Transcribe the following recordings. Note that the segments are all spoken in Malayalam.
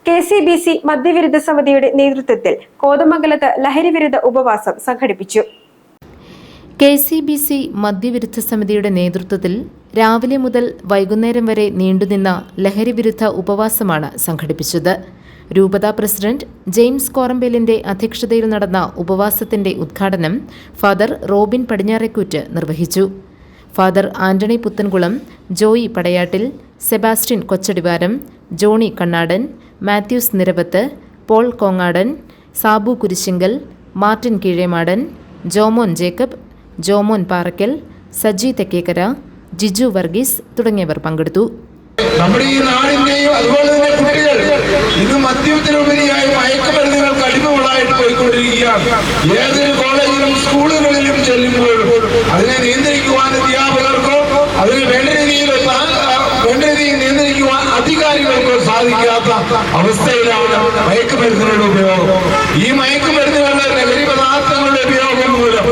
KCBC മദ്യവിരുദ്ധ സമിതിയുടെ നേതൃത്വത്തിൽ കോതമംഗലത്ത് ലഹരിവിരുദ്ധ ഉപവാസം സംഘടിപ്പിച്ചു. KCBC മദ്യവിരുദ്ധ സമിതിയുടെ നേതൃത്വത്തിൽ രാവിലെ മുതൽ വൈകുന്നേരം വരെ നീണ്ടുനിന്ന ലഹരിവിരുദ്ധ ഉപവാസമാണ് സംഘടിപ്പിച്ചത്. രൂപതാ പ്രസിഡന്റ് ജെയിംസ് കോറമ്പേലിന്റെ അധ്യക്ഷതയിൽ നടന്ന ഉപവാസത്തിന്റെ ഉദ്ഘാടനം ഫാദർ റോബിൻ പടിഞ്ഞാറേക്കൂറ്റ് നിർവഹിച്ചു. Father Antony Puthenkulam, Joy Padayattil, Sebastian Kochadivaram, Johny Kannadan, Mathews Niravath, Paul Kongadan, Sabu Kurisingal, Martin Keezhemadan, Jomon Jacob, Jomon Parackal, Saji Thekkekara, Jiju Varghese തുടങ്ങിയവർ പങ്കെടുത്തു. നമ്മുടെ ഈ നാടിന്റെയും അതുപോലെ തന്നെ കുട്ടികൾ ഇന്ന് മദ്യത്തിനുപരിയായി മയക്കുമരുന്നുകൾക്ക് അടിമകളായിട്ട് പോയിക്കൊണ്ടിരിക്കുകയാണ്. ഏതൊരു കോളേജിലും സ്കൂളുകളിലും ചെല്ലുമ്പോഴും അതിനെ നിയന്ത്രിക്കുവാൻ അധ്യാപകർക്കോ അതിന് വേണ്ട രീതിയിൽ നിയന്ത്രിക്കുവാൻ അധികാരികൾക്കോ സാധിക്കാത്ത അവസ്ഥയിലാണ് മയക്കുമരുന്നുകളുടെ ഉപയോഗം. ഈ മയക്കുമരുന്നുകളുടെ ലഹരി പദാർത്ഥങ്ങളുടെ ഉപയോഗം മൂലം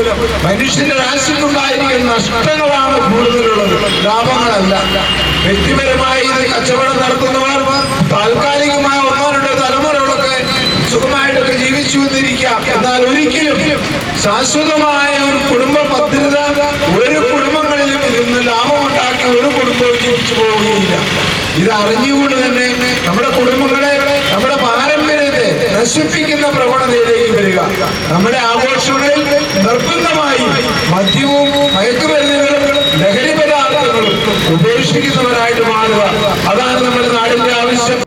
മനുഷ്യന്റെ രാജ്യത്തുണ്ടായിരിക്കുന്ന നഷ്ടങ്ങളാണ് കൂടുതലുള്ളത്, ലാഭങ്ങളല്ല. വ്യക്തിപരമായി ഇത് കച്ചവടം നടത്തുന്നവർ താൽക്കാലികമായ ഒന്നോ തലമുറകളൊക്കെ സുഖമായിട്ടൊക്കെ ജീവിച്ചു വന്നിരിക്കാം. എന്നാൽ ഒരിക്കലും ശാശ്വതമായ ഒരു കുടുംബ ഭദ്രത ഒരു കുടുംബങ്ങളിലും ഇന്ന് ലാഭമുണ്ടാക്കി ഒരു കുടുംബവും ജീവിച്ചു പോവുകയില്ല. ഇത് അറിഞ്ഞുകൊണ്ട് തന്നെ നമ്മുടെ കുടുംബങ്ങളെ, നമ്മുടെ പാരമ്പര്യത്തെ നശിപ്പിക്കുന്ന പ്രവണതയിലേക്ക് വരിക. നമ്മുടെ ആഘോഷങ്ങളിൽ നിർബന്ധമായി മദ്യവും മയക്കുമരുന്നുകളും ലഹരി പദാർത്ഥങ്ങളും ഉപേക്ഷിക്കുന്നവരായിട്ട് മാറുക. അതാണ് നമ്മുടെ നാടിന്റെ ആവശ്യം.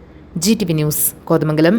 GTV news, Kothamangalam.